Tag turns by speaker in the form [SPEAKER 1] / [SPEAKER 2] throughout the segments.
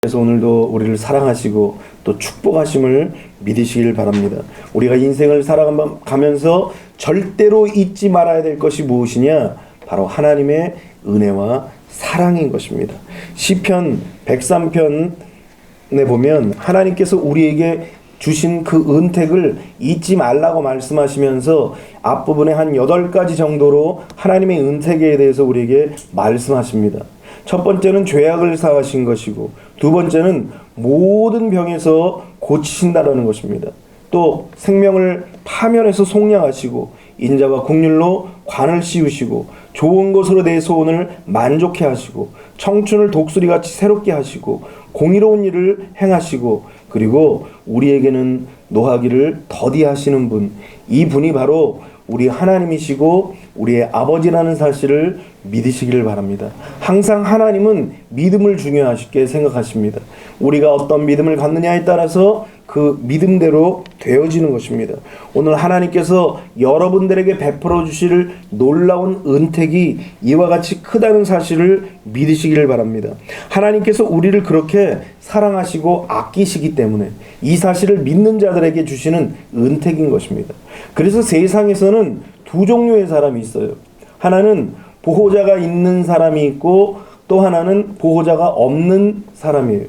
[SPEAKER 1] 그래서 오늘도 우리를 사랑하시고 또 축복하심을 믿으시길 바랍니다. 우리가 인생을 살아가면서 절대로 잊지 말아야 될 것이 무엇이냐? 바로 하나님의 은혜와 사랑인 것입니다. 시편 103편에 보면 하나님께서 우리에게 주신 그 은택을 잊지 말라고 말씀하시면서 앞부분에 한 8가지 정도로 하나님의 은택에 대해서 우리에게 말씀하십니다. 첫 번째는 죄악을 사하신 것이고, 두 번째는 모든 병에서 고치신다라는 것입니다. 또 생명을 파멸해서 속량하시고, 인자와 국률로 관을 씌우시고, 좋은 것으로 내 소원을 만족해 하시고, 청춘을 독수리같이 새롭게 하시고, 공의로운 일을 행하시고, 그리고 우리에게는 노하기를 더디하시는 분, 이 분이 바로 우리 하나님이시고 우리의 아버지라는 사실을 믿으시기를 바랍니다. 항상 하나님은 믿음을 중요하게 생각하십니다. 우리가 어떤 믿음을 갖느냐에 따라서 그 믿음대로 되어지는 것입니다. 오늘 하나님께서 여러분들에게 베풀어 주실 놀라운 은택이 이와 같이 크다는 사실을 믿으시기를 바랍니다. 하나님께서 우리를 그렇게 사랑하시고 아끼시기 때문에 이 사실을 믿는 자들에게 주시는 은택인 것입니다. 그래서 세상에서는 두 종류의 사람이 있어요. 하나는 보호자가 있는 사람이 있고, 또 하나는 보호자가 없는 사람이에요.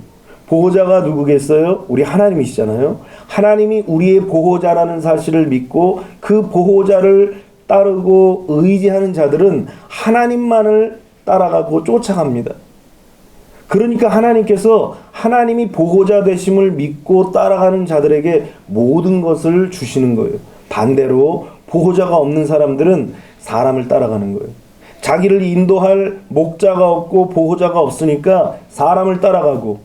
[SPEAKER 1] 보호자가 누구겠어요? 우리 하나님이시잖아요. 하나님이 우리의 보호자라는 사실을 믿고 그 보호자를 따르고 의지하는 자들은 하나님만을 따라가고 쫓아갑니다. 그러니까 하나님께서 하나님이 보호자 되심을 믿고 따라가는 자들에게 모든 것을 주시는 거예요. 반대로 보호자가 없는 사람들은 사람을 따라가는 거예요. 자기를 인도할 목자가 없고 보호자가 없으니까 사람을 따라가고,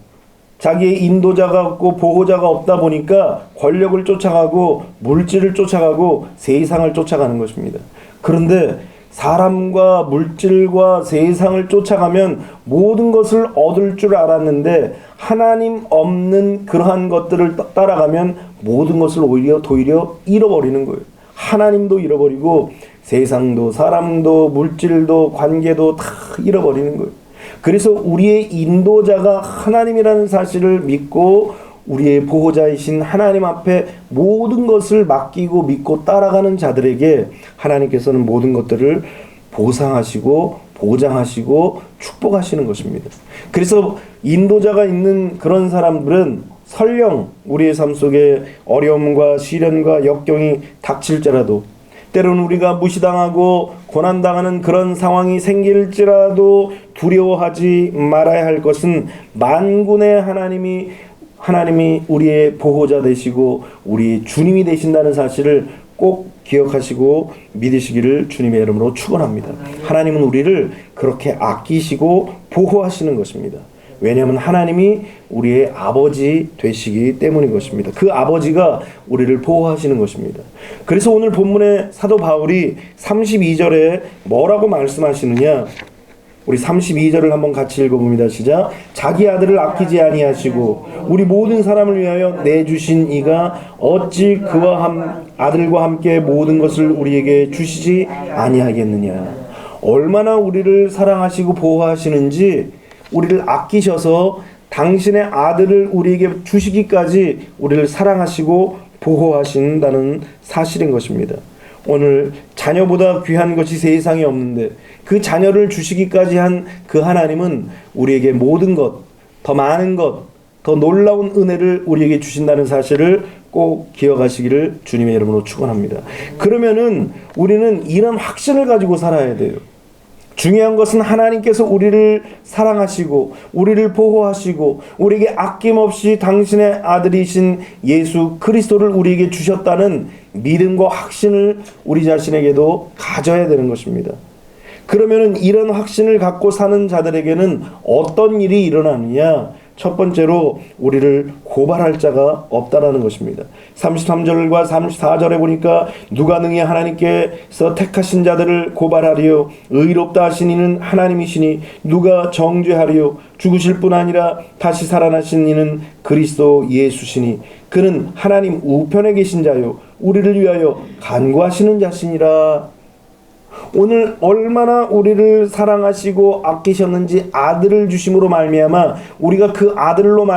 [SPEAKER 1] 자기의 인도자가 없고 보호자가 없다 보니까 권력을 쫓아가고 물질을 쫓아가고 세상을 쫓아가는 것입니다. 그런데 사람과 물질과 세상을 쫓아가면 모든 것을 얻을 줄 알았는데, 하나님 없는 그러한 것들을 따라가면 모든 것을 도리어 잃어버리는 거예요. 하나님도 잃어버리고 세상도 사람도 물질도 관계도 다 잃어버리는 거예요. 그래서 우리의 인도자가 하나님이라는 사실을 믿고 우리의 보호자이신 하나님 앞에 모든 것을 맡기고 믿고 따라가는 자들에게 하나님께서는 모든 것들을 보상하시고 보장하시고 축복하시는 것입니다. 그래서 인도자가 있는 그런 사람들은 설령 우리의 삶 속에 어려움과 시련과 역경이 닥칠지라도, 때로는 우리가 무시당하고 고난당하는 그런 상황이 생길지라도 두려워하지 말아야 할 것은 만군의 하나님이 우리의 보호자 되시고 우리의 주님이 되신다는 사실을 꼭 기억하시고 믿으시기를 주님의 이름으로 축원합니다. 하나님은 우리를 그렇게 아끼시고 보호하시는 것입니다. 왜냐하면 하나님이 우리의 아버지 되시기 때문인 것입니다. 그 아버지가 우리를 보호하시는 것입니다. 그래서 오늘 본문의 사도 바울이 32절에 뭐라고 말씀하시느냐? 우리 32절을 한번 같이 읽어봅니다. 시작. 자기 아들을 아끼지 아니하시고 우리 모든 사람을 위하여 내주신 이가 어찌 그와 아들과 함께 모든 것을 우리에게 주시지 아니하겠느냐? 얼마나 우리를 사랑하시고 보호하시는지, 우리를 아끼셔서 당신의 아들을 우리에게 주시기까지 우리를 사랑하시고 보호하신다는 사실인 것입니다. 오늘 자녀보다 귀한 것이 세상에 없는데 그 자녀를 주시기까지 한 그 하나님은 우리에게 모든 것, 더 많은 것, 더 놀라운 은혜를 우리에게 주신다는 사실을 꼭 기억하시기를 주님의 이름으로 축원합니다. 그러면은 우리는 이런 확신을 가지고 살아야 돼요. 중요한 것은 하나님께서 우리를 사랑하시고 우리를 보호하시고 우리에게 아낌없이 당신의 아들이신 예수 그리스도를 우리에게 주셨다는 믿음과 확신을 우리 자신에게도 가져야 되는 것입니다. 그러면은 이런 확신을 갖고 사는 자들에게는 어떤 일이 일어나느냐? 첫 번째로 우리를 고발할 자가 없다라는 것입니다. 33절과 34절에 보니까 누가 능히 하나님께서 택하신 자들을 고발하리요? 의롭다 하신 이는 하나님이시니 누가 정죄하리요? 죽으실 뿐 아니라 다시 살아나신 이는 그리스도 예수시니 그는 하나님 우편에 계신 자요 우리를 위하여 간구하시는 자시니라. 오늘 얼마나 우리를 사랑하시고 아끼셨는지 아들을 주심으로 말미암아 우리가 그 아들로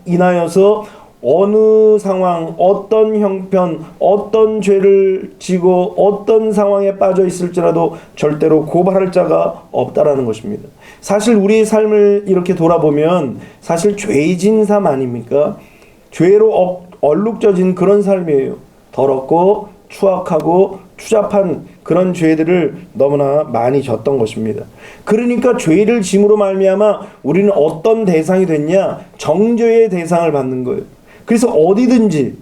[SPEAKER 1] 인하여서 어느 상황, 어떤 형편, 어떤 죄를 지고 어떤 상황에 빠져 있을지라도 절대로 고발할 자가 없다라는 것입니다. 사실 우리의 삶을 이렇게 돌아보면 사실 죄진 삶 아닙니까? 죄로 얼룩져진 그런 삶이에요. 더럽고 추악하고 추잡한 그런 죄들을 너무나 많이 졌던 것입니다. 그러니까 죄를 짐으로 말미암아 우리는 어떤 대상이 됐냐? 정죄의 대상을 받는 거예요. 그래서 어디든지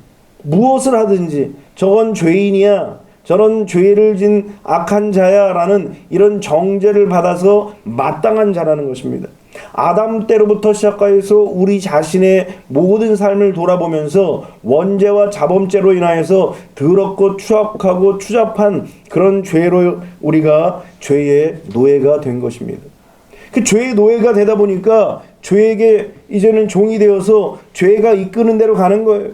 [SPEAKER 1] 무엇을 하든지 저건 죄인이야, 저런 죄를 진 악한 자야 라는 이런 정죄를 받아서 마땅한 자라는 것입니다. 아담 때로부터 시작하여서 우리 자신의 모든 삶을 돌아보면서 원죄와 자범죄로 인하여서 더럽고 추악하고 추잡한 그런 죄로 우리가 죄의 노예가 된 것입니다. 그 죄의 노예가 되다 보니까 죄에게 이제는 종이 되어서 죄가 이끄는 대로 가는 거예요.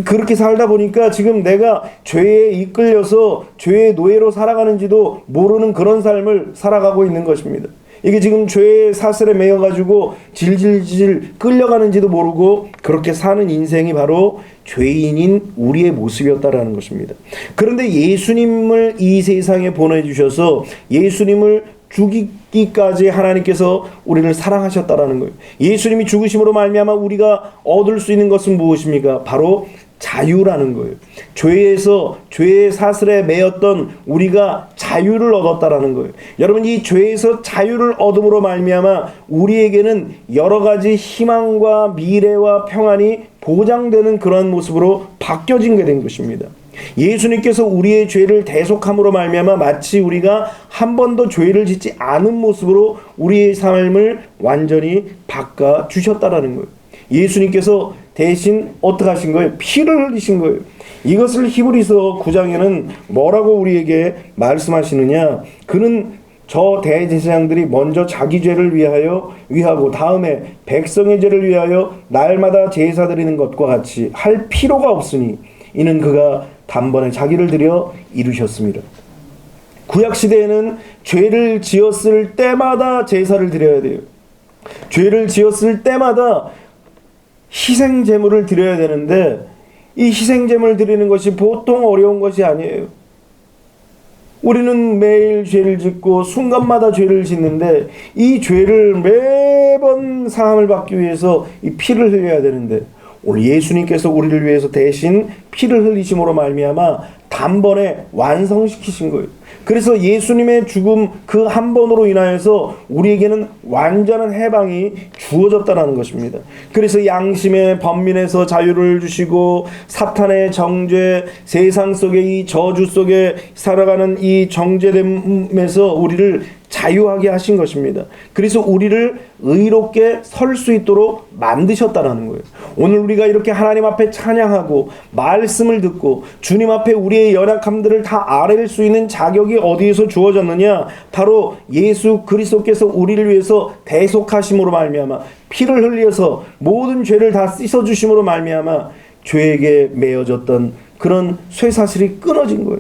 [SPEAKER 1] 그렇게 살다 보니까 지금 내가 죄에 이끌려서 죄의 노예로 살아가는지도 모르는 그런 삶을 살아가고 있는 것입니다. 이게 지금 죄의 사슬에 매여가지고 질질질 끌려가는지도 모르고 그렇게 사는 인생이 바로 죄인인 우리의 모습이었다라는 것입니다. 그런데 예수님을 이 세상에 보내주셔서 예수님을 죽이기까지 하나님께서 우리를 사랑하셨다라는 거예요. 예수님이 죽으심으로 말미암아 우리가 얻을 수 있는 것은 무엇입니까? 바로 자유라는 거예요. 죄에서 죄의 사슬에 매였던 우리가 자유를 얻었다라는 거예요. 여러분, 이 죄에서 자유를 얻음으로 말미암아 우리에게는 여러 가지 희망과 미래와 평안이 보장되는 그런 모습으로 바뀌어진 게 된 것입니다. 예수님께서 우리의 죄를 대속함으로 말미암아 마치 우리가 한 번도 죄를 짓지 않은 모습으로 우리의 삶을 완전히 바꿔 주셨다라는 거예요. 예수님께서 대신 어떻게 하신 거예요? 피를 흘리신 거예요. 이것을 히브리서 9장에는 뭐라고 우리에게 말씀하시느냐? 그는 저 대제사장들이 먼저 자기 죄를 위하고 다음에 백성의 죄를 위하여 날마다 제사 드리는 것과 같이 할 필요가 없으니 이는 그가 단번에 자기를 들여 이루셨습니다. 구약시대에는 죄를 지었을 때마다 제사를 드려야 돼요. 죄를 지었을 때마다 희생제물을 드려야 되는데 이 희생제물을 드리는 것이 보통 어려운 것이 아니에요. 우리는 매일 죄를 짓고 순간마다 죄를 짓는데 이 죄를 매번 사함을 받기 위해서 이 피를 흘려야 되는데 오늘 예수님께서 우리를 위해서 대신 피를 흘리심으로 말미암아 단번에 완성시키신 거예요. 그래서 예수님의 죽음 그 한 번으로 인하여서 우리에게는 완전한 해방이 주어졌다는 것입니다. 그래서 양심의 번민에서 자유를 주시고 사탄의 정죄, 세상 속의 이 저주 속에 살아가는 이 정죄됨에서 우리를 자유하게 하신 것입니다. 그래서 우리를 의롭게 설 수 있도록 만드셨다는 거예요. 오늘 우리가 이렇게 하나님 앞에 찬양하고 말씀을 듣고 주님 앞에 우리의 연약함들을 다 아뢰일 수 있는 자격이 어디에서 주어졌느냐? 바로 예수 그리스도께서 우리를 위해서 대속하심으로 말미암아 피를 흘려서 모든 죄를 다 씻어주심으로 말미암아 죄에게 매어졌던 그런 쇠사슬이 끊어진 거예요.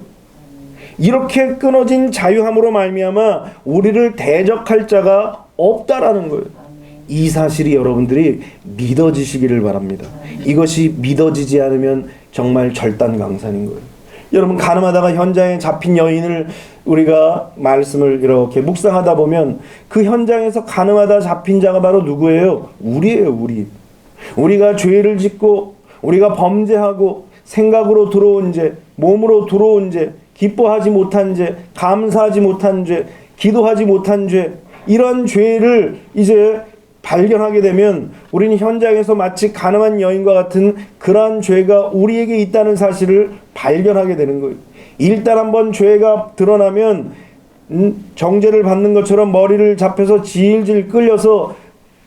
[SPEAKER 1] 이렇게 끊어진 자유함으로 말미암아 우리를 대적할 자가 없다라는 거예요. 이 사실이 여러분들이 믿어지시기를 바랍니다. 이것이 믿어지지 않으면 정말 절단강산인 거예요. 여러분, 가늠하다가 현장에 잡힌 여인을 우리가 말씀을 이렇게 묵상하다 보면 그 현장에서 가늠하다 잡힌 자가 바로 누구예요? 우리예요. 우리가 죄를 짓고 우리가 범죄하고 생각으로 들어온 죄, 몸으로 들어온 죄, 기뻐하지 못한 죄, 감사하지 못한 죄, 기도하지 못한 죄, 이런 죄를 이제 발견하게 되면 우리는 현장에서 마치 가늠한 여인과 같은 그러한 죄가 우리에게 있다는 사실을 발견하게 되는 거예요. 일단 한번 죄가 드러나면 정죄를 받는 것처럼 머리를 잡혀서 질질 끌려서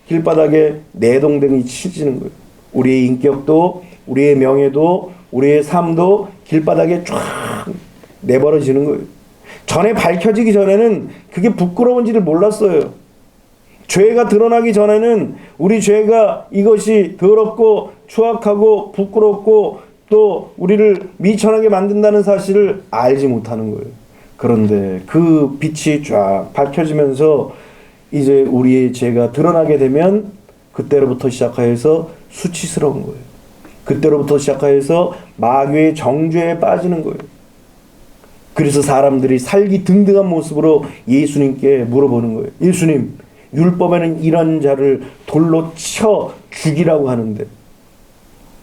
[SPEAKER 1] 길바닥에 내동댕이 치지는 거예요. 우리의 인격도 우리의 명예도 우리의 삶도 길바닥에 쫙 내버려지는 거예요. 전에 밝혀지기 전에는 그게 부끄러운지를 몰랐어요. 죄가 드러나기 전에는 우리 죄가 이것이 더럽고 추악하고 부끄럽고 또 우리를 미천하게 만든다는 사실을 알지 못하는 거예요. 그런데 그 빛이 쫙 밝혀지면서 이제 우리의 죄가 드러나게 되면 그때로부터 시작하여서 수치스러운 거예요. 그때로부터 시작하여서 마귀의 정죄에 빠지는 거예요. 그래서 사람들이 살기 등등한 모습으로 예수님께 물어보는 거예요. 예수님, 율법에는 이런 자를 돌로 쳐 죽이라고 하는데,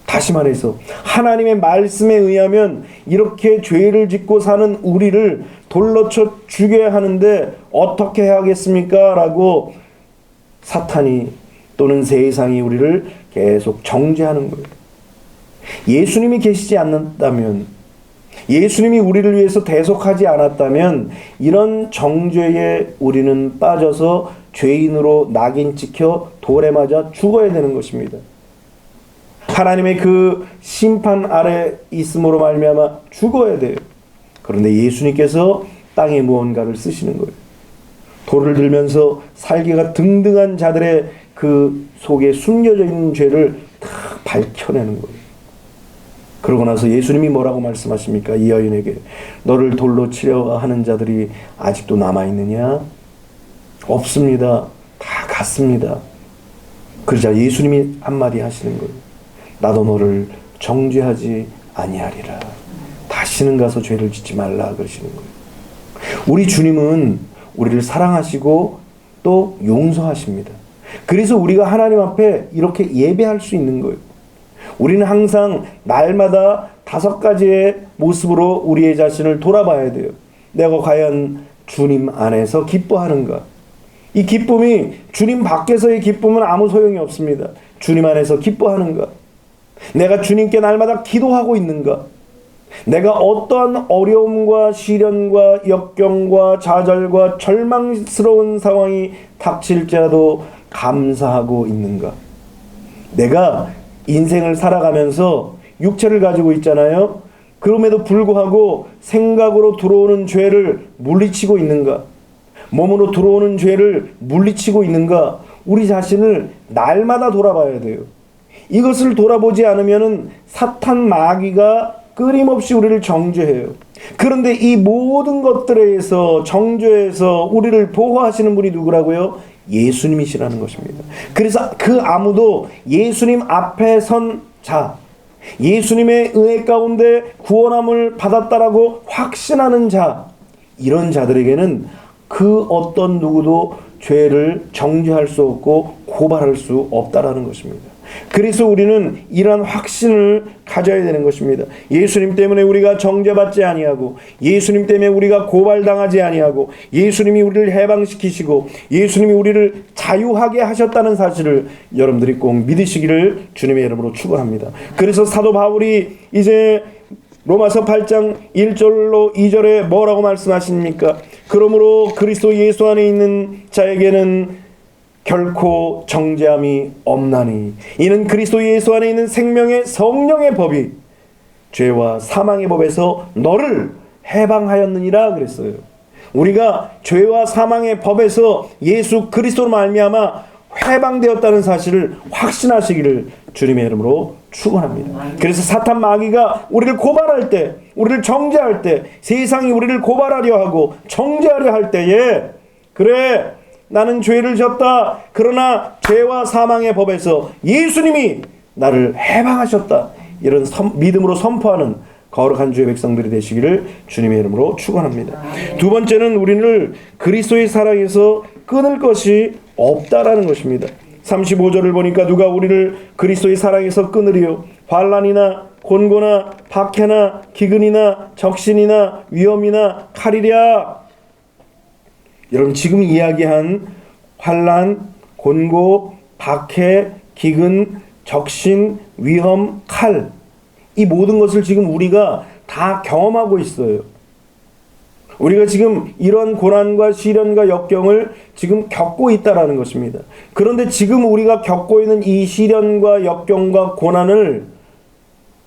[SPEAKER 1] 다시 말해서 하나님의 말씀에 의하면 이렇게 죄를 짓고 사는 우리를 돌로 쳐 죽여야 하는데 어떻게 해야겠습니까? 라고 사탄이 또는 세상이 우리를 계속 정죄하는 거예요. 예수님이 계시지 않았다면, 예수님이 우리를 위해서 대속하지 않았다면 이런 정죄에 우리는 빠져서 죄인으로 낙인 찍혀 돌에 맞아 죽어야 되는 것입니다. 하나님의 그 심판 아래 있음으로 말미암아 죽어야 돼요. 그런데 예수님께서 땅에 무언가를 쓰시는 거예요. 돌을 들면서 살기가 등등한 자들의 그 속에 숨겨져 있는 죄를 다 밝혀내는 거예요. 그러고 나서 예수님이 뭐라고 말씀하십니까? 이 여인에게 너를 돌로 치려 하는 자들이 아직도 남아있느냐? 없습니다. 다 갔습니다. 그러자 예수님이 한마디 하시는 거예요. 나도 너를 정죄하지 아니하리라. 다시는 가서 죄를 짓지 말라 그러시는 거예요. 우리 주님은 우리를 사랑하시고 또 용서하십니다. 그래서 우리가 하나님 앞에 이렇게 예배할 수 있는 거예요. 우리는 항상 날마다 5가지의 모습으로 우리의 자신을 돌아봐야 돼요. 내가 과연 주님 안에서 기뻐하는가? 이 기쁨이 주님 밖에서의 기쁨은 아무 소용이 없습니다. 주님 안에서 기뻐하는가? 내가 주님께 날마다 기도하고 있는가? 내가 어떠한 어려움과 시련과 역경과 좌절과 절망스러운 상황이 닥칠지라도 감사하고 있는가? 내가 인생을 살아가면서 육체를 가지고 있잖아요. 그럼에도 불구하고 생각으로 들어오는 죄를 물리치고 있는가? 몸으로 들어오는 죄를 물리치고 있는가? 우리 자신을 날마다 돌아봐야 돼요. 이것을 돌아보지 않으면 사탄 마귀가 끊임없이 우리를 정죄해요. 그런데 이 모든 것들에서 정죄해서 우리를 보호하시는 분이 누구라고요? 예수님이시라는 것입니다. 그래서 그 아무도 예수님 앞에 선 자, 예수님의 은혜 가운데 구원함을 받았다라고 확신하는 자, 이런 자들에게는 그 어떤 누구도 죄를 정죄할 수 없고 고발할 수 없다라는 것입니다. 그래서 우리는 이러한 확신을 가져야 되는 것입니다. 예수님 때문에 우리가 정죄받지 아니하고, 예수님 때문에 우리가 고발당하지 아니하고, 예수님이 우리를 해방시키시고 예수님이 우리를 자유하게 하셨다는 사실을 여러분들이 꼭 믿으시기를 주님의 이름으로 축원합니다. 그래서 사도 바울이 이제 로마서 8장 1절로 2절에 뭐라고 말씀하십니까? 그러므로 그리스도 예수 안에 있는 자에게는 결코 정죄함이 없나니 이는 그리스도 예수 안에 있는 생명의 성령의 법이 죄와 사망의 법에서 너를 해방하였느니라 그랬어요. 우리가 죄와 사망의 법에서 예수 그리스도로 말미암아 해방되었다는 사실을 확신하시기를 주님의 이름으로 축원합니다. 그래서 사탄 마귀가 우리를 고발할 때, 우리를 정죄할 때, 세상이 우리를 고발하려 하고 정죄하려 할 때에 그래 나는 죄를 졌다. 그러나 죄와 사망의 법에서 예수님이 나를 해방하셨다. 이런 믿음으로 선포하는 거룩한 주의 백성들이 되시기를 주님의 이름으로 축원합니다. 두 번째는 우리를 그리스도의 사랑에서 끊을 것이 없다라는 것입니다. 35절을 보니까 누가 우리를 그리스도의 사랑에서 끊으리요? 환난이나 곤고나 박해나 기근이나 적신이나 위험이나 칼이랴. 여러분 지금 이야기한 환난, 곤고, 박해, 기근, 적신, 위험, 칼, 이 모든 것을 지금 우리가 다 경험하고 있어요. 우리가 지금 이런 고난과 시련과 역경을 지금 겪고 있다라는 것입니다. 그런데 지금 우리가 겪고 있는 이 시련과 역경과 고난을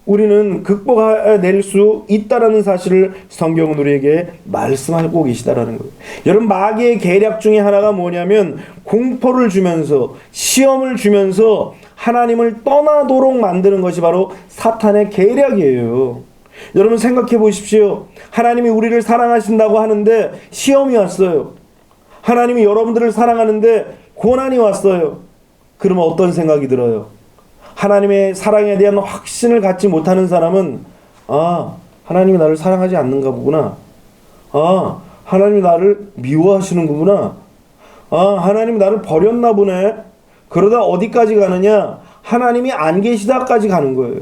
[SPEAKER 1] 우리는 극복해낼 수 있다라는 사실을 성경은 우리에게 말씀하고 계시다라는 거예요. 여러분 마귀의 계략 중에 하나가 뭐냐면 공포를 주면서 시험을 주면서 하나님을 떠나도록 만드는 것이 바로 사탄의 계략이에요. 여러분 생각해 보십시오. 하나님이 우리를 사랑하신다고 하는데 시험이 왔어요. 하나님이 여러분들을 사랑하는데 고난이 왔어요. 그러면 어떤 생각이 들어요? 하나님의 사랑에 대한 확신을 갖지 못하는 사람은 하나님이 나를 사랑하지 않는가 보구나. 하나님이 나를 미워하시는 거구나. 하나님이 나를 버렸나 보네. 그러다 어디까지 가느냐? 하나님이 안 계시다까지 가는 거예요.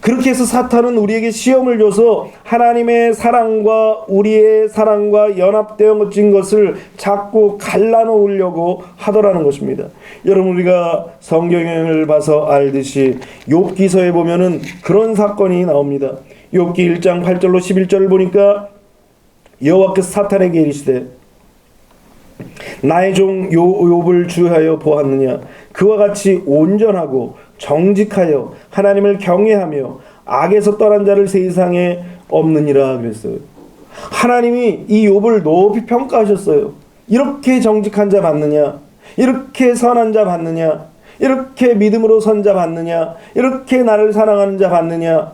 [SPEAKER 1] 그렇게 해서 사탄은 우리에게 시험을 줘서 하나님의 사랑과 우리의 사랑과 연합되어진 것을 자꾸 갈라놓으려고 하더라는 것입니다. 여러분, 우리가 성경을 봐서 알듯이 욥기서에 보면은 그런 사건이 나옵니다. 욥기 1장 8절로 11절을 보니까 여호와께서 사탄에게 이르시되 나의 종 욥을 주하여 보았느냐? 그와 같이 온전하고 정직하여 하나님을 경외하며 악에서 떠난 자를 세상에 없느니라 그랬어요. 하나님이 이 욥을 높이 평가하셨어요. 이렇게 정직한 자 봤느냐? 이렇게 선한 자 봤느냐? 이렇게 믿음으로 선 자 봤느냐? 이렇게 나를 사랑하는 자 봤느냐?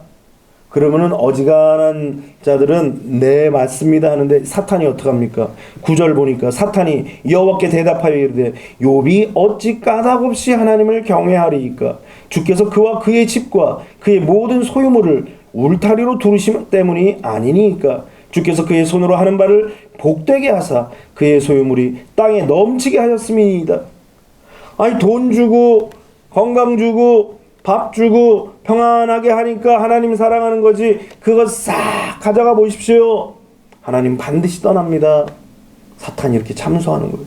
[SPEAKER 1] 그러면은 어지간한 자들은 네 맞습니다 하는데 사탄이 어떡합니까? 9절 보니까 사탄이 여호와께 대답하여 이르되 욥이 어찌 까닭없이 하나님을 경외하리이까? 주께서 그와 그의 집과 그의 모든 소유물을 울타리로 두르심 때문이 아니니까? 주께서 그의 손으로 하는 바를 복되게 하사 그의 소유물이 땅에 넘치게 하셨음이니이다. 아니, 돈 주고 건강 주고 밥 주고 평안하게 하니까 하나님 사랑하는 거지, 그거 싹 가져가 보십시오. 하나님 반드시 떠납니다. 사탄이 이렇게 참소하는 거예요.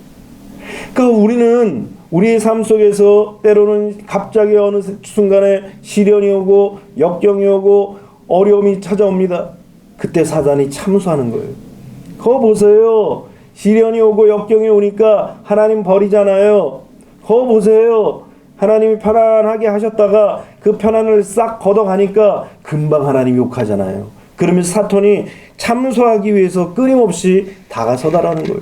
[SPEAKER 1] 그러니까 우리는 우리의 삶 속에서 때로는 갑자기 어느 순간에 시련이 오고 역경이 오고 어려움이 찾아옵니다. 그때 사단이 참소하는 거예요. 그거 보세요. 시련이 오고 역경이 오니까 하나님 버리잖아요. 그거 보세요. 하나님이 편안하게 하셨다가 그 편안을 싹 걷어가니까 금방 하나님 욕하잖아요. 그러면서 사탄이 참소하기 위해서 끊임없이 다가서다라는 거예요.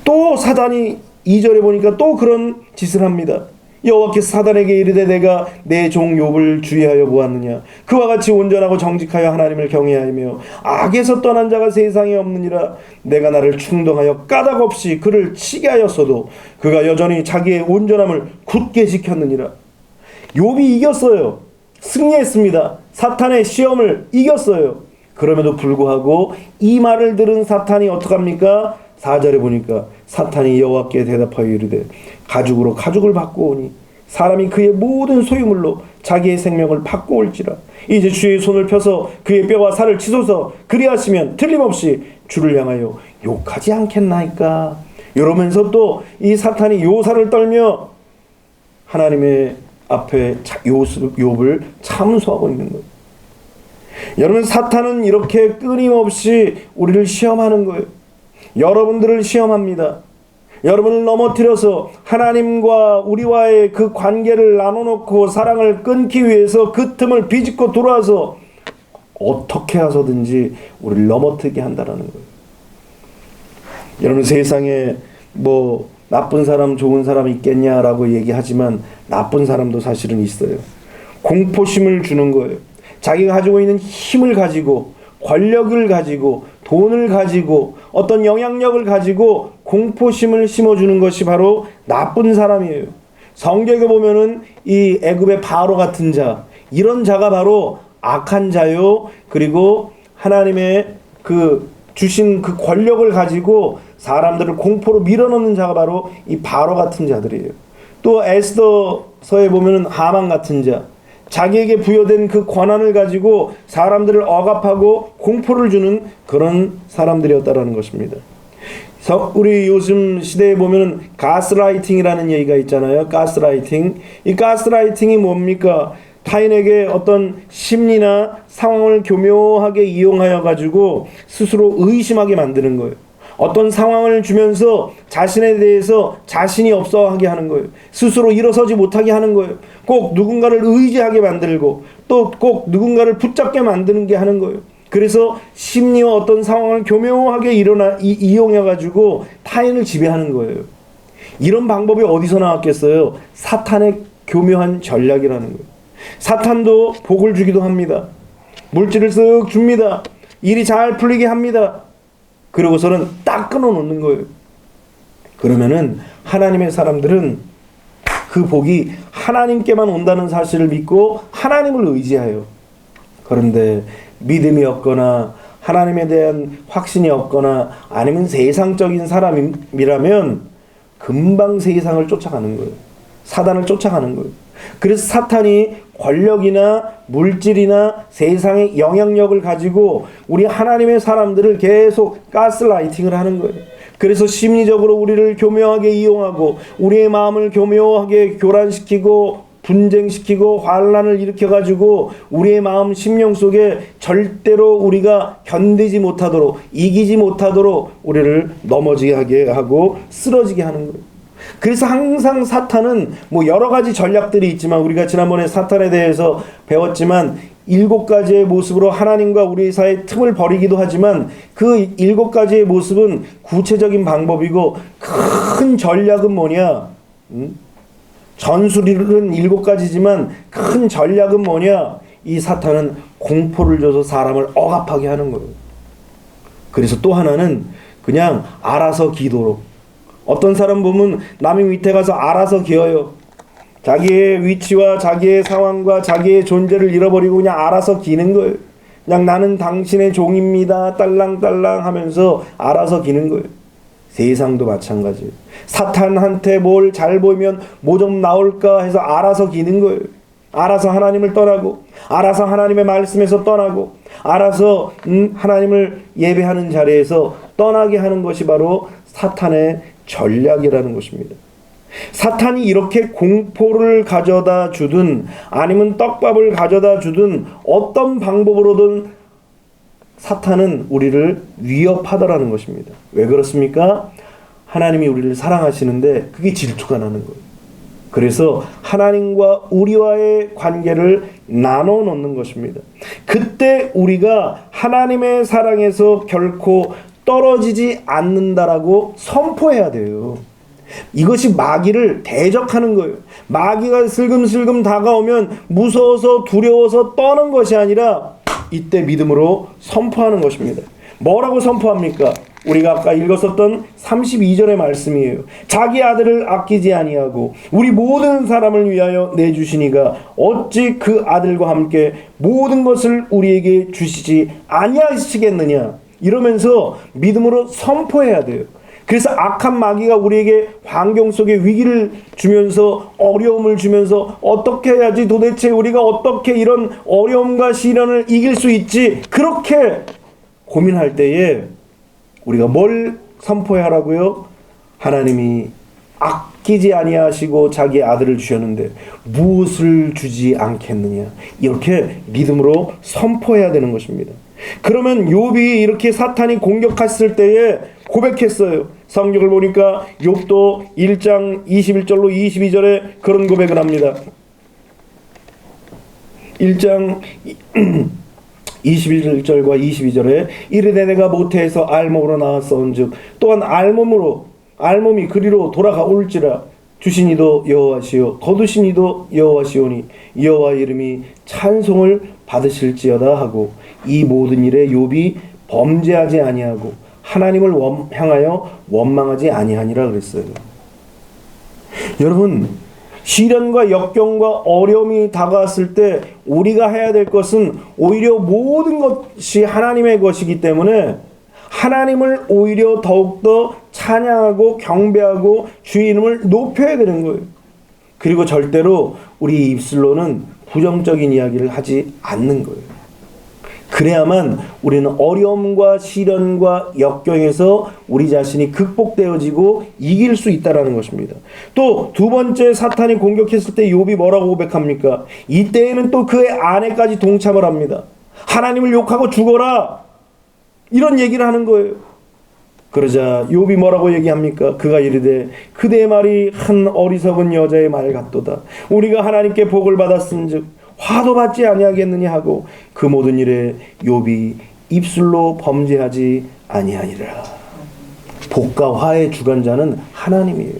[SPEAKER 1] 또 사단이 2절에 보니까 또 그런 짓을 합니다. 여호와께서 사단에게 이르되 내가 내 종 욥을 주의하여 보았느냐? 그와 같이 온전하고 정직하여 하나님을 경외하며 악에서 떠난 자가 세상에 없느니라. 내가 나를 충동하여 까닭없이 그를 치게 하였어도 그가 여전히 자기의 온전함을 굳게 지켰느니라. 욥이 이겼어요. 승리했습니다. 사탄의 시험을 이겼어요. 그럼에도 불구하고 이 말을 들은 사탄이 어떡합니까? 4절에 보니까 사탄이 여호와께 대답하여 이르되 가죽으로 가죽을 바꾸오니 사람이 그의 모든 소유물로 자기의 생명을 바꾸올지라. 이제 주의 손을 펴서 그의 뼈와 살을 치소서. 그리하시면 틀림없이 주를 향하여 욕하지 않겠나이까. 이러면서 또 이 사탄이 요살을 떨며 하나님의 앞에 욥을 참소하고 있는 거예요. 여러분, 사탄은 이렇게 끊임없이 우리를 시험하는 거예요. 여러분들을 시험합니다. 여러분을 넘어뜨려서 하나님과 우리와의 그 관계를 나눠놓고 사랑을 끊기 위해서 그 틈을 비집고 들어와서 어떻게 해서든지 우리를 넘어뜨리게 한다는 거예요. 여러분, 세상에 뭐 나쁜 사람 좋은 사람 있겠냐라고 얘기하지만 나쁜 사람도 사실은 있어요. 공포심을 주는 거예요. 자기가 가지고 있는 힘을 가지고 권력을 가지고 돈을 가지고 어떤 영향력을 가지고 공포심을 심어주는 것이 바로 나쁜 사람이에요. 성경에 보면은 이 애굽의 바로 같은 자, 이런 자가 바로 악한 자요. 그리고 하나님의 그 주신 그 권력을 가지고 사람들을 공포로 밀어넣는 자가 바로 이 바로 같은 자들이에요. 또 에스더서에 보면은 하만 같은 자, 자기에게 부여된 그 권한을 가지고 사람들을 억압하고 공포를 주는 그런 사람들이었다라는 것입니다. 우리 요즘 시대에 보면 가스라이팅이라는 얘기가 있잖아요. 가스라이팅. 이 가스라이팅이 뭡니까? 타인에게 어떤 심리나 상황을 교묘하게 이용하여 가지고 스스로 의심하게 만드는 거예요. 어떤 상황을 주면서 자신에 대해서 자신이 없어하게 하는 거예요. 스스로 일어서지 못하게 하는 거예요. 꼭 누군가를 의지하게 만들고 또 꼭 누군가를 붙잡게 만드는 게 하는 거예요. 그래서 심리와 어떤 상황을 교묘하게 이용해가지고 타인을 지배하는 거예요. 이런 방법이 어디서 나왔겠어요? 사탄의 교묘한 전략이라는 거예요. 사탄도 복을 주기도 합니다. 물질을 쓱 줍니다. 일이 잘 풀리게 합니다. 그러고서는 딱 끊어놓는 거예요. 그러면은 하나님의 사람들은 그 복이 하나님께만 온다는 사실을 믿고 하나님을 의지해요. 그런데 믿음이 없거나 하나님에 대한 확신이 없거나 아니면 세상적인 사람이라면 금방 세상을 쫓아가는 거예요. 사단을 쫓아가는 거예요. 그래서 사탄이 권력이나 물질이나 세상의 영향력을 가지고 우리 하나님의 사람들을 계속 가스라이팅을 하는 거예요. 그래서 심리적으로 우리를 교묘하게 이용하고 우리의 마음을 교묘하게 교란시키고 분쟁시키고 환란을 일으켜가지고 우리의 마음 심령 속에 절대로 우리가 견디지 못하도록 이기지 못하도록 우리를 넘어지게 하게 하고 쓰러지게 하는 거예요. 그래서 항상 사탄은 뭐 여러 가지 전략들이 있지만 우리가 지난번에 사탄에 대해서 배웠지만 7가지의 모습으로 하나님과 우리 사이의 틈을 벌이기도 하지만 그 7가지의 모습은 구체적인 방법이고 큰 전략은 뭐냐? 전술은 7가지지만 큰 전략은 뭐냐? 이 사탄은 공포를 줘서 사람을 억압하게 하는 거예요. 그래서 또 하나는 그냥 알아서 기도로. 어떤 사람 보면 남의 밑에 가서 알아서 기어요. 자기의 위치와 자기의 상황과 자기의 존재를 잃어버리고 그냥 알아서 기는 거예요. 그냥 나는 당신의 종입니다. 딸랑딸랑 하면서 알아서 기는 거예요. 세상도 마찬가지예요. 사탄한테 뭘 잘 보이면 뭐 좀 나올까 해서 알아서 기는 거예요. 알아서 하나님을 떠나고 알아서 하나님의 말씀에서 떠나고 알아서 하나님을 예배하는 자리에서 떠나게 하는 것이 바로 사탄의 전략이라는 것입니다. 사탄이 이렇게 공포를 가져다 주든 아니면 떡밥을 가져다 주든 어떤 방법으로든 사탄은 우리를 위협하더라는 것입니다. 왜 그렇습니까? 하나님이 우리를 사랑하시는데 그게 질투가 나는 거예요. 그래서 하나님과 우리와의 관계를 나눠 놓는 것입니다. 그때 우리가 하나님의 사랑에서 결코 떨어지지 않는다라고 선포해야 돼요. 이것이 마귀를 대적하는 거예요. 마귀가 슬금슬금 다가오면 무서워서 두려워서 떠는 것이 아니라 이때 믿음으로 선포하는 것입니다. 뭐라고 선포합니까? 우리가 아까 읽었었던 32절의 말씀이에요. 자기 아들을 아끼지 아니하고 우리 모든 사람을 위하여 내주시니가 어찌 그 아들과 함께 모든 것을 우리에게 주시지 아니하시겠느냐. 이러면서 믿음으로 선포해야 돼요. 그래서 악한 마귀가 우리에게 환경 속에 위기를 주면서 어려움을 주면서 어떻게 해야지 도대체 우리가 어떻게 이런 어려움과 시련을 이길 수 있지 그렇게 고민할 때에 우리가 뭘 선포해야 하라고요? 하나님이 아끼지 아니하시고 자기 아들을 주셨는데 무엇을 주지 않겠느냐 이렇게 믿음으로 선포해야 되는 것입니다. 그러면 욥이 이렇게 사탄이 공격했을 때에 고백했어요. 성경을 보니까 욥도 1장 21절로 22절에 그런 고백을 합니다. 1장 21절과 22절에 이르되 내가 모태에서 알몸으로 나왔사온즉 또한 알몸이 그리로 돌아가 올지라 주시니도 여호와시요 거두시니도 여호와시오니 여호와 이름이 찬송을 받으실지어다 하고 이 모든 일에 욥이 범죄하지 아니하고 하나님을 향하여 원망하지 아니하니라 그랬어요. 여러분 시련과 역경과 어려움이 다가왔을 때 우리가 해야 될 것은 오히려 모든 것이 하나님의 것이기 때문에 하나님을 오히려 더욱더 찬양하고 경배하고 주의 이름을 높여야 되는 거예요. 그리고 절대로 우리 입술로는 부정적인 이야기를 하지 않는 거예요. 그래야만 우리는 어려움과 시련과 역경에서 우리 자신이 극복되어지고 이길 수 있다는 것입니다. 또 두 번째 사탄이 공격했을 때 욥이 뭐라고 고백합니까? 이때에는 또 그의 아내까지 동참을 합니다. 하나님을 욕하고 죽어라 이런 얘기를 하는 거예요. 그러자 욥이 뭐라고 얘기합니까? 그가 이르되 그대의 말이 한 어리석은 여자의 말 같도다. 우리가 하나님께 복을 받았은즉 화도 받지 아니하겠느냐 하고 그 모든 일에 욥이 입술로 범죄하지 아니하니라. 복과 화의 주관자는 하나님이에요.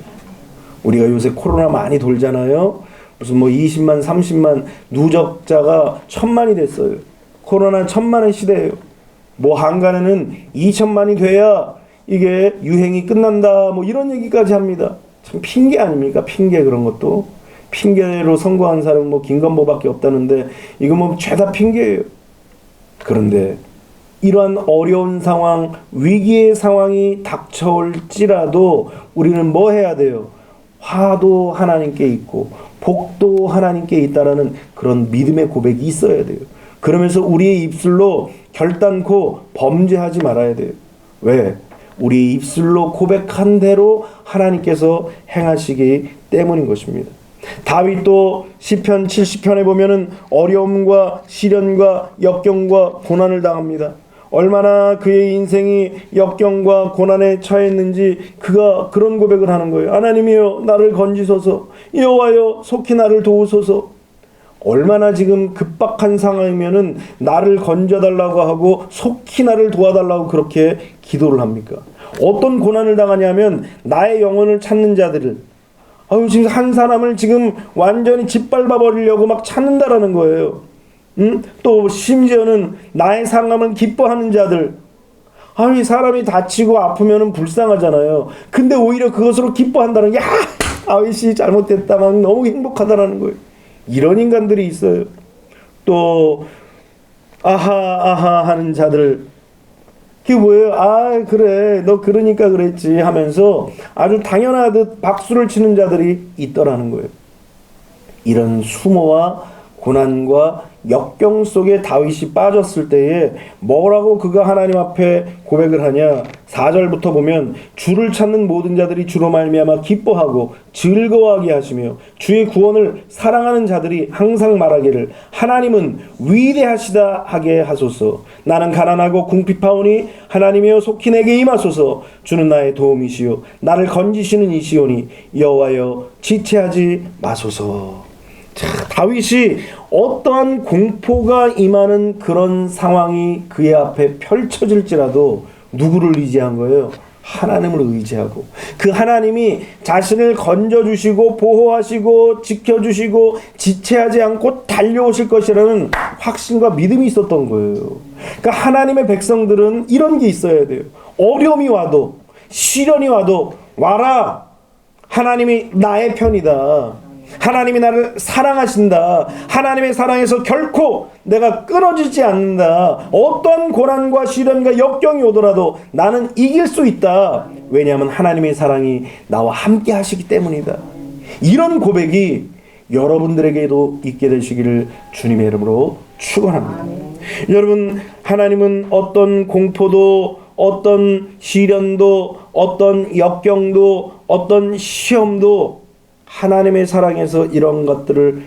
[SPEAKER 1] 우리가 요새 코로나 많이 돌잖아요. 무슨 뭐 20만 30만 누적자가 1000만이 됐어요. 코로나 1000만의 시대예요. 뭐 한간에는 2000만이 돼야 이게 유행이 끝난다 뭐 이런 얘기까지 합니다. 참 핑계 아닙니까? 핑계. 그런 것도 핑계로 선고한 사람은 뭐 김건모밖에 없다는데 이거 뭐 죄다 핑계예요. 그런데 이러한 어려운 상황, 위기의 상황이 닥쳐올지라도 우리는 뭐 해야 돼요? 화도 하나님께 있고 복도 하나님께 있다라는 그런 믿음의 고백이 있어야 돼요. 그러면서 우리의 입술로 결단코 범죄하지 말아야 돼요. 왜? 우리 입술로 고백한 대로 하나님께서 행하시기 때문인 것입니다. 다윗도 시편 70편에 보면은 어려움과 시련과 역경과 고난을 당합니다. 얼마나 그의 인생이 역경과 고난에 처했는지 그가 그런 고백을 하는 거예요. 하나님이여 나를 건지소서, 여호와여 속히 나를 도우소서. 얼마나 지금 급박한 상황이면은 나를 건져달라고 하고 속히 나를 도와달라고 그렇게 기도를 합니까? 어떤 고난을 당하냐면 나의 영혼을 찾는 자들을, 지금 한 사람을 지금 완전히 짓밟아 버리려고 막 찾는다라는 거예요. 또 심지어는 나의 상함을 기뻐하는 자들. 사람이 다치고 아프면은 불쌍하잖아요. 근데 오히려 그것으로 기뻐한다는, 야, 아윗이 잘못됐다, 막 너무 행복하다라는 거예요. 이런 인간들이 있어요. 또 아하 하는 자들. 그게 뭐예요? 그래, 너 그러니까 그랬지 하면서 아주 당연하듯 박수를 치는 자들이 있더라는 거예요. 이런 수모와 고난과 역경 속에 다윗이 빠졌을 때에 뭐라고 그가 하나님 앞에 고백을 하냐? 4절부터 보면 주를 찾는 모든 자들이 주로 말미암아 기뻐하고 즐거워하게 하시며 주의 구원을 사랑하는 자들이 항상 말하기를 하나님은 위대하시다 하게 하소서. 나는 가난하고 궁핍하오니 하나님이여 속히 내게 임하소서. 주는 나의 도움이시요 나를 건지시는 이시오니 여호와여 지체하지 마소서. 자, 다윗이 어떠한 공포가 임하는 그런 상황이 그의 앞에 펼쳐질지라도 누구를 의지한 거예요? 하나님을 의지하고 그 하나님이 자신을 건져주시고 보호하시고 지켜주시고 지체하지 않고 달려오실 것이라는 확신과 믿음이 있었던 거예요. 그러니까 하나님의 백성들은 이런 게 있어야 돼요. 어려움이 와도 시련이 와도 와라. 하나님이 나의 편이다. 하나님이 나를 사랑하신다. 하나님의 사랑에서 결코 내가 끊어지지 않는다. 어떤 고난과 시련과 역경이 오더라도 나는 이길 수 있다. 왜냐하면 하나님의 사랑이 나와 함께 하시기 때문이다. 이런 고백이 여러분들에게도 있게 되시기를 주님의 이름으로 축원합니다. 여러분, 하나님은 어떤 공포도 어떤 시련도 어떤 역경도 어떤 시험도 하나님의 사랑에서 이런 것들을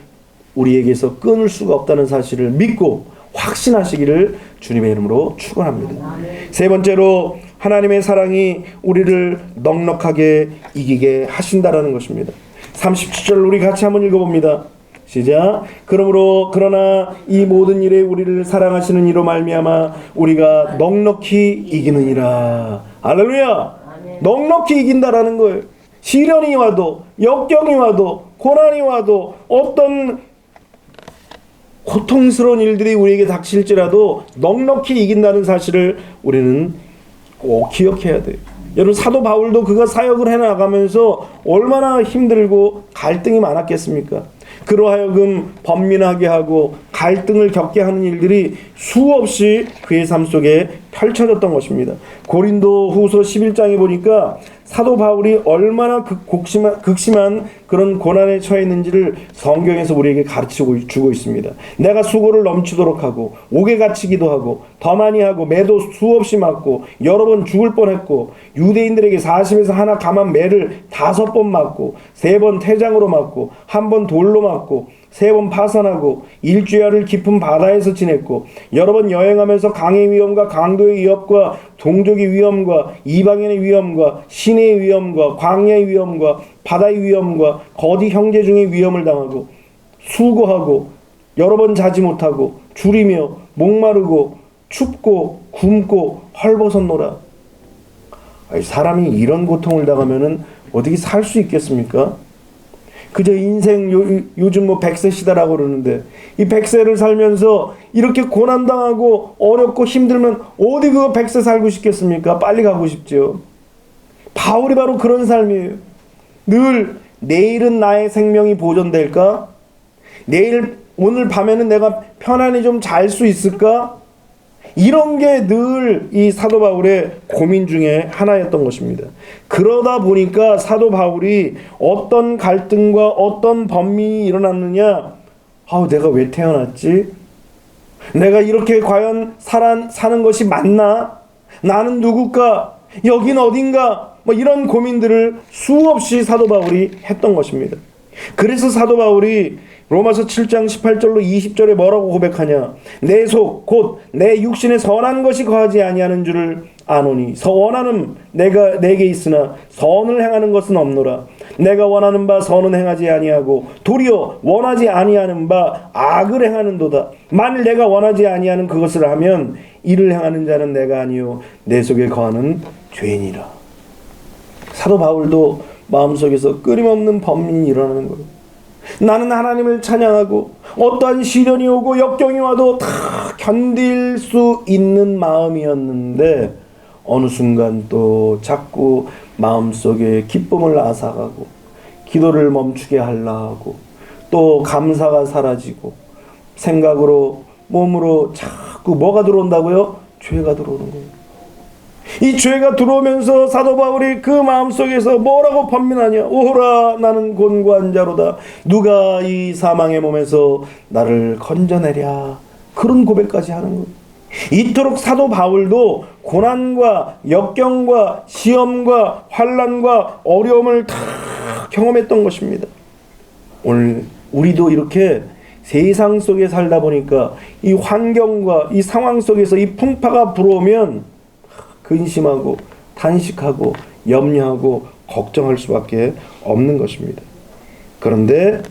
[SPEAKER 1] 우리에게서 끊을 수가 없다는 사실을 믿고 확신하시기를 주님의 이름으로 축원합니다. 세 번째로 하나님의 사랑이 우리를 넉넉하게 이기게 하신다라는 것입니다. 37절 우리 같이 한번 읽어봅니다. 시작. 그러나 이 모든 일에 우리를 사랑하시는 이로 말미암아 우리가 넉넉히 이기느니라. 할렐루야. 넉넉히 이긴다라는 거예요. 시련이 와도 역경이 와도 고난이 와도 어떤 고통스러운 일들이 우리에게 닥칠지라도 넉넉히 이긴다는 사실을 우리는 꼭 기억해야 돼요. 여러분, 사도 바울도 그가 사역을 해나가면서 얼마나 힘들고 갈등이 많았겠습니까? 그러하여금 번민하게 하고 갈등을 겪게 하는 일들이 수없이 그의 삶 속에 펼쳐졌던 것입니다. 고린도 후서 11장에 보니까 사도 바울이 얼마나 극심한 그런 고난에 처했는지를 성경에서 우리에게 가르치고 주고 있습니다. 내가 수고를 넘치도록 하고 옥에 갇히기도 하고 더 많이 하고 매도 수없이 맞고 여러 번 죽을 뻔했고 유대인들에게 40에서 하나 감한 매를 5번 맞고 3번 태장으로 맞고 1번 돌로 맞고 3번 파산하고 일주야를 깊은 바다에서 지냈고 여러 번 여행하면서 강의 위험과 강도의 위협과 동족의 위험과 이방인의 위험과 시내의 위험과 광야의 위험과 바다의 위험과 거디 형제 중의 위험을 당하고 수고하고 여러 번 자지 못하고 줄이며 목마르고 춥고 굶고 헐벗었노라. 사람이 이런 고통을 당하면은 어떻게 살 수 있겠습니까? 그저 인생 요즘 뭐 100세 시대라고 그러는데 이 100세를 살면서 이렇게 고난당하고 어렵고 힘들면 어디 그거 100세 살고 싶겠습니까? 빨리 가고 싶죠. 바울이 바로 그런 삶이에요. 늘 내일은 나의 생명이 보존될까? 오늘 밤에는 내가 편안히 좀 잘 수 있을까? 이런 게 늘 이 사도 바울의 고민 중에 하나였던 것입니다. 그러다 보니까 사도 바울이 어떤 갈등과 어떤 번민이 일어났느냐? 내가 왜 태어났지? 내가 이렇게 과연 사는 것이 맞나? 나는 누굴까? 여긴 어딘가? 이런 고민들을 수없이 사도 바울이 했던 것입니다. 그래서 사도 바울이 로마서 7장 18절로 20절에 뭐라고 고백하냐? 내 속 곧 내 육신에 선한 것이 거하지 아니하는 줄을 아노니 원하는 내가 내게 있으나 선을 행하는 것은 없노라. 내가 원하는 바 선은 행하지 아니하고 도리어 원하지 아니하는 바 악을 행하는도다. 만일 내가 원하지 아니하는 그것을 하면 이를 행하는 자는 내가 아니요 내 속에 거하는 죄인이라. 사도 바울도 마음속에서 끊임없는 번민이 일어나는 거예요. 나는 하나님을 찬양하고 어떠한 시련이 오고 역경이 와도 다 견딜 수 있는 마음이었는데 어느 순간 또 자꾸 마음속에 기쁨을 앗아가고 기도를 멈추게 하려 하고 또 감사가 사라지고 생각으로 몸으로 자꾸 뭐가 들어온다고요? 죄가 들어오는 거예요. 이 죄가 들어오면서 사도 바울이 그 마음속에서 뭐라고 번민하냐? 오호라 나는 곤고한 자로다. 누가 이 사망의 몸에서 나를 건져내랴. 그런 고백까지 하는 거예요. 이토록 사도 바울도 고난과 역경과 시험과 환난과 어려움을 다 경험했던 것입니다. 오늘 우리도 이렇게 세상 속에 살다 보니까 이 환경과 이 상황 속에서 이 풍파가 불어오면 근심하고 탄식하고 염려하고 걱정할 수밖에 없는 것입니다. 그런데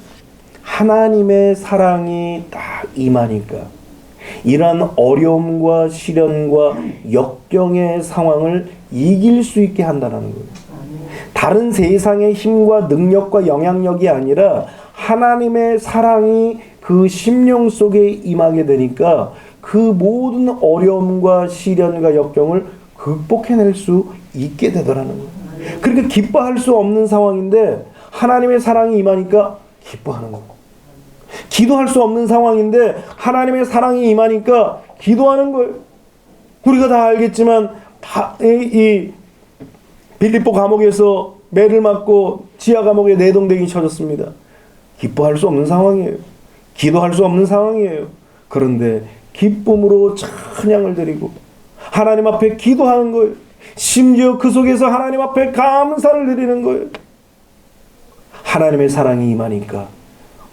[SPEAKER 1] 하나님의 사랑이 딱 임하니까 이러한 어려움과 시련과 역경의 상황을 이길 수 있게 한다는 거예요. 다른 세상의 힘과 능력과 영향력이 아니라 하나님의 사랑이 그 심령 속에 임하게 되니까 그 모든 어려움과 시련과 역경을 극복해낼 수 있게 되더라는 거예요. 그러니까 기뻐할 수 없는 상황인데 하나님의 사랑이 임하니까 기뻐하는 거예요. 기도할 수 없는 상황인데 하나님의 사랑이 임하니까 기도하는 거예요. 우리가 다 알겠지만 이 빌립보 감옥에서 매를 맞고 지하 감옥에 내동댕이 쳐졌습니다. 기뻐할 수 없는 상황이에요. 기도할 수 없는 상황이에요. 그런데 기쁨으로 찬양을 드리고 하나님 앞에 기도하는 거예요. 심지어 그 속에서 하나님 앞에 감사를 드리는 거예요. 하나님의 사랑이 임하니까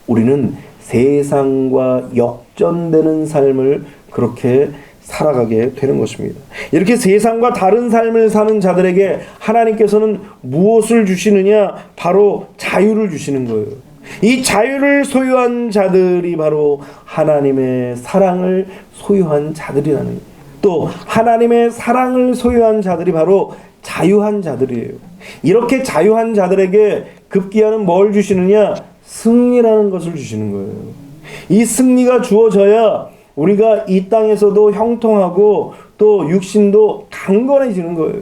[SPEAKER 1] 우리는 세상과 역전되는 삶을 그렇게 살아가게 되는 것입니다. 이렇게 세상과 다른 삶을 사는 자들에게 하나님께서는 무엇을 주시느냐? 바로 자유를 주시는 거예요. 이 자유를 소유한 자들이 바로 하나님의 사랑을 소유한 자들이라는 거예요. 또 하나님의 사랑을 소유한 자들이 바로 자유한 자들이에요. 이렇게 자유한 자들에게 급기야는 뭘 주시느냐? 승리라는 것을 주시는 거예요. 이 승리가 주어져야 우리가 이 땅에서도 형통하고 또 육신도 강건해지는 거예요.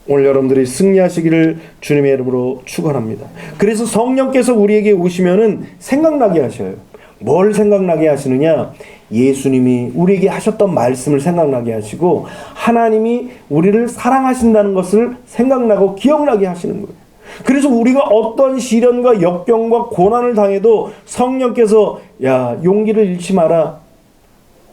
[SPEAKER 1] 오늘 여러분들이 승리하시기를 주님의 이름으로 축원합니다. 그래서 성령께서 우리에게 오시면은 생각나게 하셔요. 뭘 생각나게 하시느냐? 예수님이 우리에게 하셨던 말씀을 생각나게 하시고 하나님이 우리를 사랑하신다는 것을 생각나고 기억나게 하시는 거예요. 그래서 우리가 어떤 시련과 역경과 고난을 당해도 성령께서 야 용기를 잃지 마라.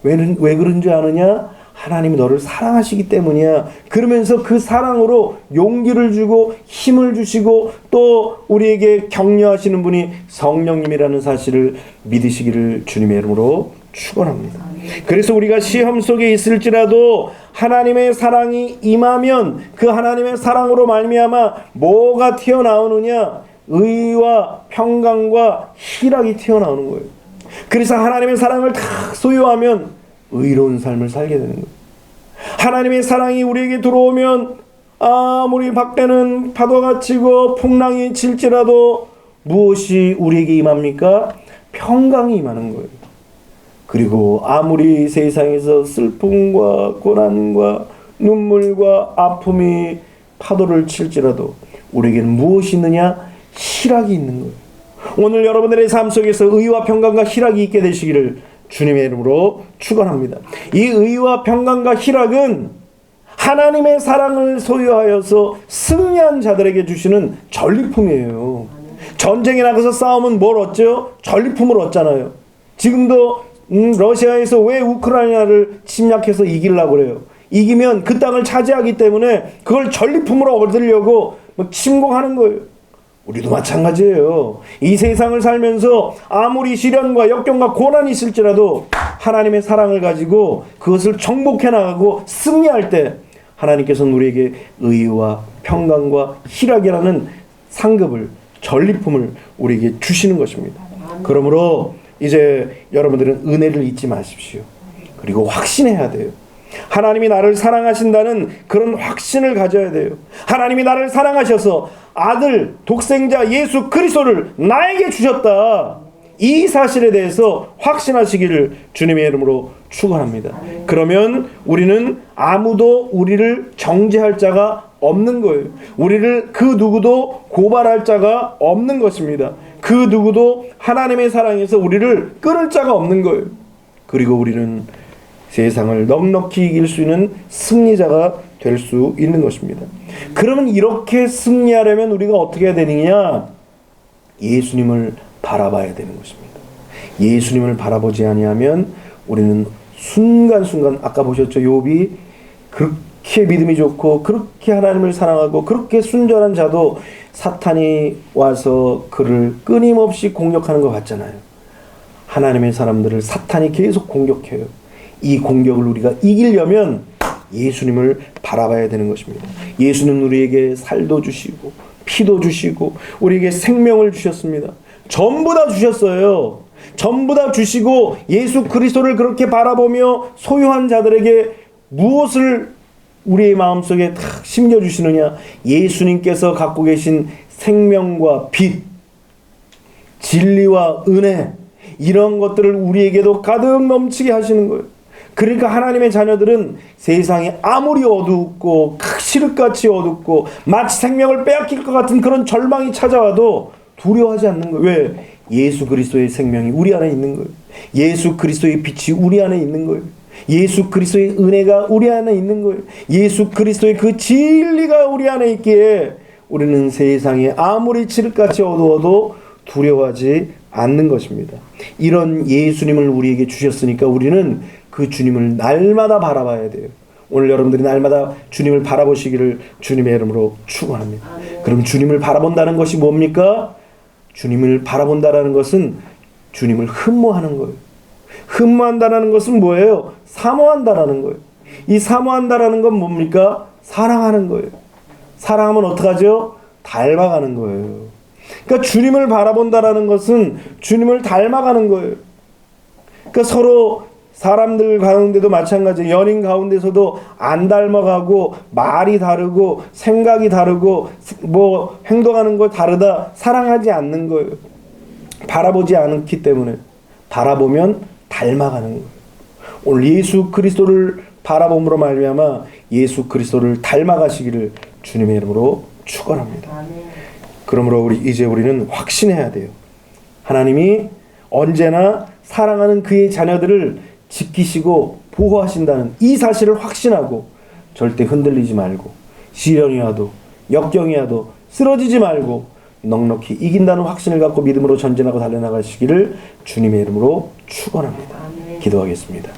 [SPEAKER 1] 왜 그런 줄 아느냐? 하나님이 너를 사랑하시기 때문이야. 그러면서 그 사랑으로 용기를 주고 힘을 주시고 또 우리에게 격려하시는 분이 성령님이라는 사실을 믿으시기를 주님의 이름으로 축원합니다. 그래서 우리가 시험 속에 있을지라도 하나님의 사랑이 임하면 그 하나님의 사랑으로 말미암아 뭐가 튀어나오느냐? 의와 평강과 희락이 튀어나오는 거예요. 그래서 하나님의 사랑을 다 소유하면 의로운 삶을 살게 되는 거예요. 하나님의 사랑이 우리에게 들어오면 아무리 밖에는 파도가 치고 풍랑이 칠지라도 무엇이 우리에게 임합니까? 평강이 임하는 거예요. 그리고 아무리 세상에서 슬픔과 고난과 눈물과 아픔이 파도를 칠지라도 우리에게는 무엇이 있느냐? 희락이 있는 거예요. 오늘 여러분들의 삶 속에서 의와 평강과 희락이 있게 되시기를 주님의 이름으로 축원합니다. 이 의와 평강과 희락은 하나님의 사랑을 소유하여서 승리한 자들에게 주시는 전리품이에요. 전쟁에 나가서 싸우면 뭘 얻죠? 전리품을 얻잖아요. 지금도 러시아에서 왜 우크라이나를 침략해서 이기려고 그래요? 이기면 그 땅을 차지하기 때문에 그걸 전리품으로 얻으려고 침공하는 거예요. 우리도 마찬가지예요. 이 세상을 살면서 아무리 시련과 역경과 고난이 있을지라도 하나님의 사랑을 가지고 그것을 정복해 나가고 승리할 때 하나님께서는 우리에게 의와 평강과 희락이라는 상급을, 전리품을 우리에게 주시는 것입니다. 그러므로 이제 여러분들은 은혜를 잊지 마십시오. 그리고 확신해야 돼요. 하나님이 나를 사랑하신다는 그런 확신을 가져야 돼요. 하나님이 나를 사랑하셔서 아들 독생자 예수 그리스도를 나에게 주셨다. 이 사실에 대해서 확신하시기를 주님의 이름으로 축원합니다. 그러면 우리는 아무도 우리를 정죄할 자가 없는 거예요. 우리를 그 누구도 고발할 자가 없는 것입니다. 그 누구도 하나님의 사랑에서 우리를 끊을 자가 없는 거예요. 그리고 우리는 세상을 넉넉히 이길 수 있는 승리자가 될 수 있는 것입니다. 그러면 이렇게 승리하려면 우리가 어떻게 해야 되느냐? 예수님을 바라봐야 되는 것입니다. 예수님을 바라보지 아니하면 우리는 순간순간, 아까 보셨죠? 욥이 그렇게 믿음이 좋고 그렇게 하나님을 사랑하고 그렇게 순전한 자도 사탄이 와서 그를 끊임없이 공격하는 거 봤잖아요. 하나님의 사람들을 사탄이 계속 공격해요. 이 공격을 우리가 이기려면 예수님을 바라봐야 되는 것입니다. 예수는 우리에게 살도 주시고 피도 주시고 우리에게 생명을 주셨습니다. 전부 다 주셨어요. 전부 다 주시고 예수 그리스도를 그렇게 바라보며 소유한 자들에게 무엇을 우리의 마음속에 탁 심겨주시느냐? 예수님께서 갖고 계신 생명과 빛, 진리와 은혜, 이런 것들을 우리에게도 가득 넘치게 하시는 거예요. 그러니까 하나님의 자녀들은 세상이 아무리 어둡고 시륵같이 어둡고 마치 생명을 빼앗길 것 같은 그런 절망이 찾아와도 두려워하지 않는 거예요. 왜? 예수 그리스도의 생명이 우리 안에 있는 거예요. 예수 그리스도의 빛이 우리 안에 있는 거예요. 예수 그리스도의 은혜가 우리 안에 있는 거예요. 예수 그리스도의 그 진리가 우리 안에 있기에 우리는 세상에 아무리 칠흑같이 어두워도 두려워하지 않는 것입니다. 이런 예수님을 우리에게 주셨으니까 우리는 그 주님을 날마다 바라봐야 돼요. 오늘 여러분들이 날마다 주님을 바라보시기를 주님의 이름으로 축원합니다. 그럼 주님을 바라본다는 것이 뭡니까? 주님을 바라본다라는 것은 주님을 흠모하는 거예요. 흠모한다라는 것은 뭐예요? 사모한다라는 거예요. 이 사모한다라는 건 뭡니까? 사랑하는 거예요. 사랑하면 어떡하죠? 닮아가는 거예요. 그러니까 주님을 바라본다라는 것은 주님을 닮아가는 거예요. 그러니까 서로 사람들 가운데도 마찬가지, 연인 가운데서도 안 닮아가고 말이 다르고 생각이 다르고 뭐 행동하는 거 다르다 사랑하지 않는 거예요. 바라보지 않기 때문에. 바라보면 닮아가는 거예요. 오늘 예수 그리스도를 바라봄으로 말미암아 예수 그리스도를 닮아가시기를 주님의 이름으로 축원합니다. 그러므로 이제 우리는 확신해야 돼요. 하나님이 언제나 사랑하는 그의 자녀들을 지키시고 보호하신다는 이 사실을 확신하고 절대 흔들리지 말고 시련이 와도 역경이 와도 쓰러지지 말고 넉넉히 이긴다는 확신을 갖고 믿음으로 전진하고 달려나가시기를 주님의 이름으로 축원합니다. 기도하겠습니다.